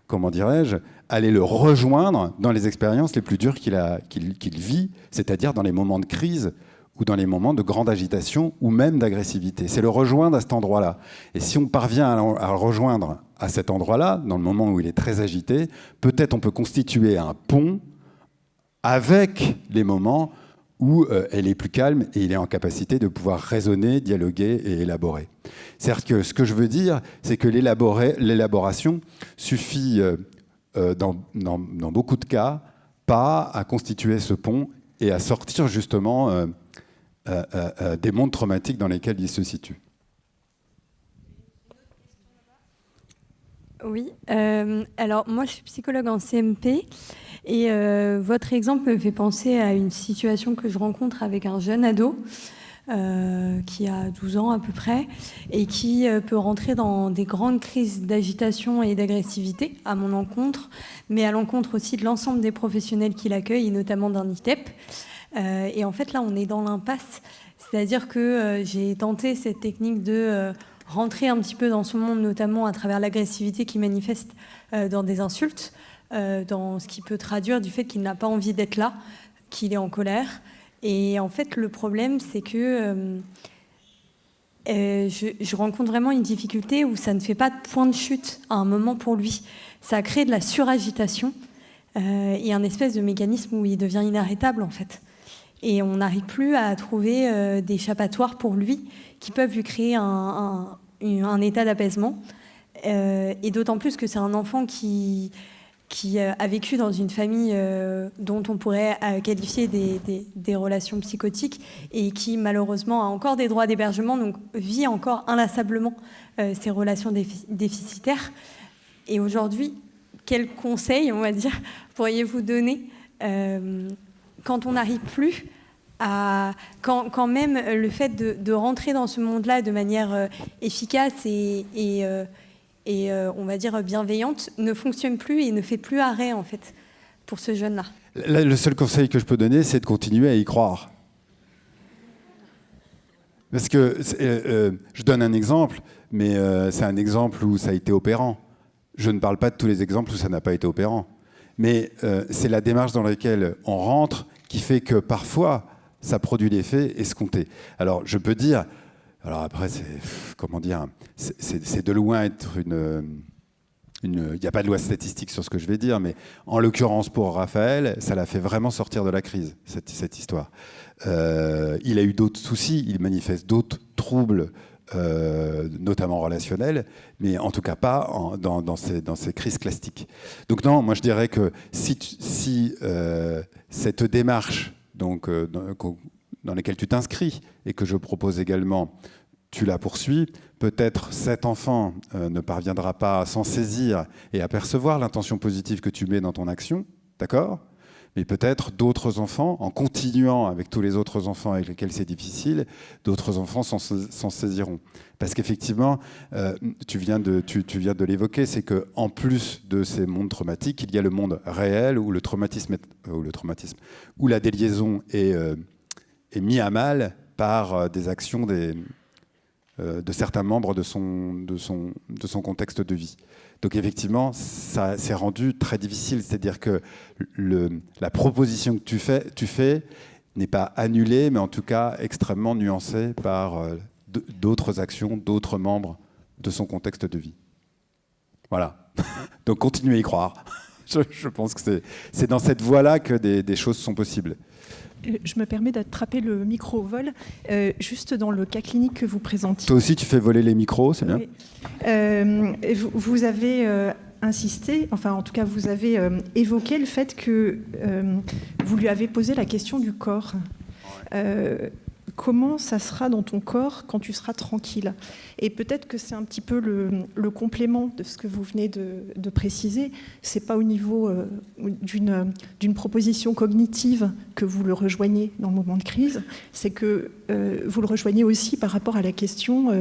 comment dirais-je, aller le rejoindre dans les expériences les plus dures qu'il vit, c'est-à-dire dans les moments de crise ou dans les moments de grande agitation ou même d'agressivité. C'est le rejoindre à cet endroit-là. Et si on parvient à le rejoindre à cet endroit-là, dans le moment où il est très agité, peut-être on peut constituer un pont avec les moments où elle est plus calme et il est en capacité de pouvoir raisonner, dialoguer et élaborer. C'est-à-dire que ce que je veux dire, c'est que l'élaboration suffit, dans beaucoup de cas, pas à constituer ce pont et à sortir justement des mondes traumatiques dans lesquels il se situe. Oui, alors moi je suis psychologue en CMP et votre exemple me fait penser à une situation que je rencontre avec un jeune ado qui a 12 ans à peu près et qui peut rentrer dans des grandes crises d'agitation et d'agressivité à mon encontre, mais à l'encontre aussi de l'ensemble des professionnels qui l'accueillent et notamment d'un ITEP. Et en fait là on est dans l'impasse, c'est-à-dire que j'ai tenté cette technique de rentrer un petit peu dans son monde, notamment à travers l'agressivité qui manifeste dans des insultes, dans ce qui peut traduire du fait qu'il n'a pas envie d'être là, qu'il est en colère. Et en fait, le problème, c'est que je rencontre vraiment une difficulté où ça ne fait pas de point de chute à un moment pour lui. Ça crée de la suragitation et un espèce de mécanisme où il devient inarrêtable, en fait. Et on n'arrive plus à trouver d'échappatoires pour lui qui peuvent lui créer un état d'apaisement. Et d'autant plus que c'est un enfant qui a vécu dans une famille dont on pourrait qualifier des relations psychotiques et qui malheureusement a encore des droits d'hébergement, donc vit encore inlassablement ces relations déficitaires. Et aujourd'hui, quels conseils, on va dire, pourriez-vous donner quand on n'arrive plus quand même le fait de rentrer dans ce monde-là de manière efficace et on va dire bienveillante ne fonctionne plus et ne fait plus arrêt en fait pour ce jeune-là. Le seul conseil que je peux donner, c'est de continuer à y croire. Parce que je donne un exemple, mais c'est un exemple où ça a été opérant. Je ne parle pas de tous les exemples où ça n'a pas été opérant. Mais c'est la démarche dans laquelle on rentre qui fait que parfois, ça produit l'effet escompté. Alors, je peux dire... Alors après, comment dire, c'est de loin être il n'y a pas de loi statistique sur ce que je vais dire, mais en l'occurrence pour Raphaël, ça l'a fait vraiment sortir de la crise, cette histoire. Il a eu d'autres soucis, il manifeste d'autres troubles, notamment relationnels, mais en tout cas pas dans ces crises classiques. Donc non, moi je dirais que si cette démarche donc, dans laquelle tu t'inscris et que je propose également, tu la poursuis, peut-être cet enfant ne parviendra pas à s'en saisir et à percevoir l'intention positive que tu mets dans ton action, d'accord ? Mais peut-être d'autres enfants, en continuant avec tous les autres enfants avec lesquels c'est difficile, d'autres enfants s'en saisiront. Parce qu'effectivement, tu viens de l'évoquer, c'est qu'en plus de ces mondes traumatiques, il y a le monde réel où le traumatisme, où la déliaison est mis à mal par des actions de certains membres de son contexte de vie. Donc effectivement, ça s'est rendu très difficile. C'est-à-dire que la proposition que tu fais n'est pas annulée, mais en tout cas extrêmement nuancée par d'autres actions, d'autres membres de son contexte de vie. Voilà. Donc continuez à y croire. Je pense que c'est dans cette voie-là que des choses sont possibles. Je me permets d'attraper le micro au vol, juste dans le cas clinique que vous présentiez. Toi aussi, tu fais voler les micros, c'est bien. Oui. Vous avez insisté, enfin en tout cas vous avez évoqué le fait que vous lui avez posé la question du corps. Comment ça sera dans ton corps quand tu seras tranquille ? Et peut-être que c'est un petit peu le complément de ce que vous venez de préciser. C'est pas au niveau d'une proposition cognitive que vous le rejoignez dans le moment de crise, c'est que vous le rejoignez aussi par rapport à la question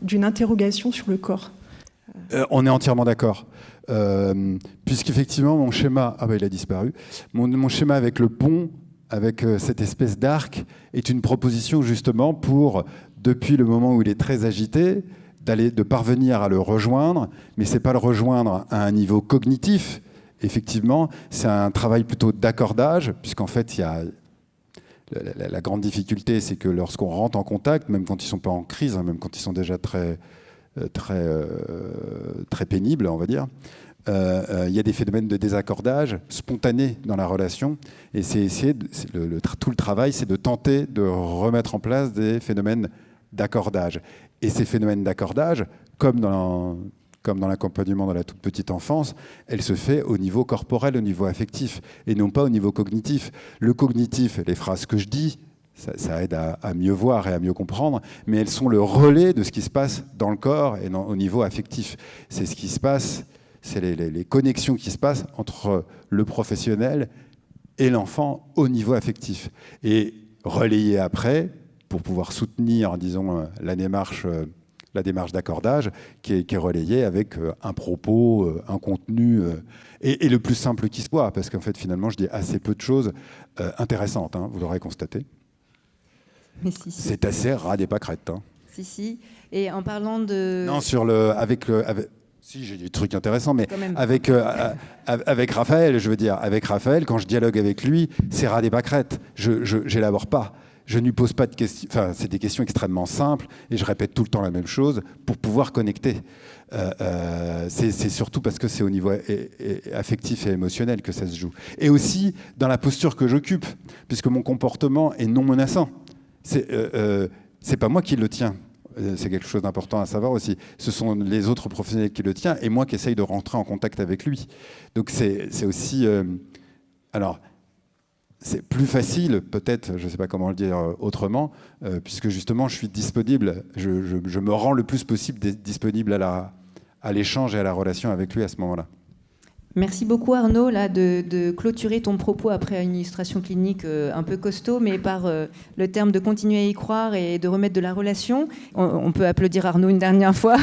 d'une interrogation sur le corps. On est entièrement d'accord. Puisqu'effectivement, mon schéma... Ah bah il a disparu. Mon schéma avec le pont, avec cette espèce d'arc, est une proposition justement pour, depuis le moment où il est très agité, de parvenir à le rejoindre, mais c'est pas le rejoindre à un niveau cognitif. Effectivement, c'est un travail plutôt d'accordage, puisqu'en fait, il y a la grande difficulté, c'est que lorsqu'on rentre en contact, même quand ils sont pas en crise, hein, même quand ils sont déjà très pénibles, on va dire, il y a des phénomènes de désaccordage spontanés dans la relation, et tout le travail, c'est de tenter de remettre en place des phénomènes d'accordage. Et ces phénomènes d'accordage, comme dans l'accompagnement de la toute petite enfance, elle se fait au niveau corporel, au niveau affectif, et non pas au niveau cognitif. Le cognitif, les phrases que je dis, ça aide à mieux voir et à mieux comprendre, mais elles sont le relais de ce qui se passe dans le corps et au niveau affectif. C'est ce qui se passe, c'est les connexions qui se passent entre le professionnel et l'enfant au niveau affectif. Et relayer après, pour pouvoir soutenir, disons, la démarche d'accordage, qui est relayée avec un propos, un contenu, et le plus simple qui soit, parce qu'en fait, finalement, je dis assez peu de choses intéressantes, hein, vous l'aurez constaté. Mais si. C'est assez ras des pâquerettes. Hein. Si. Et en parlant de... Non, si, j'ai des trucs intéressants, mais avec Raphaël, je veux dire, avec Raphaël, quand je dialogue avec lui, c'est ras des pâquerettes. Je n'élabore pas. Je ne lui pose pas de questions. Enfin, c'est des questions extrêmement simples et je répète tout le temps la même chose pour pouvoir connecter. C'est surtout parce que c'est au niveau affectif et émotionnel que ça se joue. Et aussi dans la posture que j'occupe, puisque mon comportement est non menaçant. C'est pas moi qui le tiens. C'est quelque chose d'important à savoir aussi. Ce sont les autres professionnels qui le tiennent et moi qui essaye de rentrer en contact avec lui. Donc c'est aussi... alors, c'est plus facile, peut-être, je ne sais pas comment le dire autrement, puisque justement, je suis disponible. Je me rends le plus possible disponible à l'échange et à la relation avec lui à ce moment-là. Merci beaucoup Arnaud là, de clôturer ton propos après une illustration clinique un peu costaud, mais par le terme de continuer à y croire et de remettre de la relation. On peut applaudir Arnaud une dernière fois.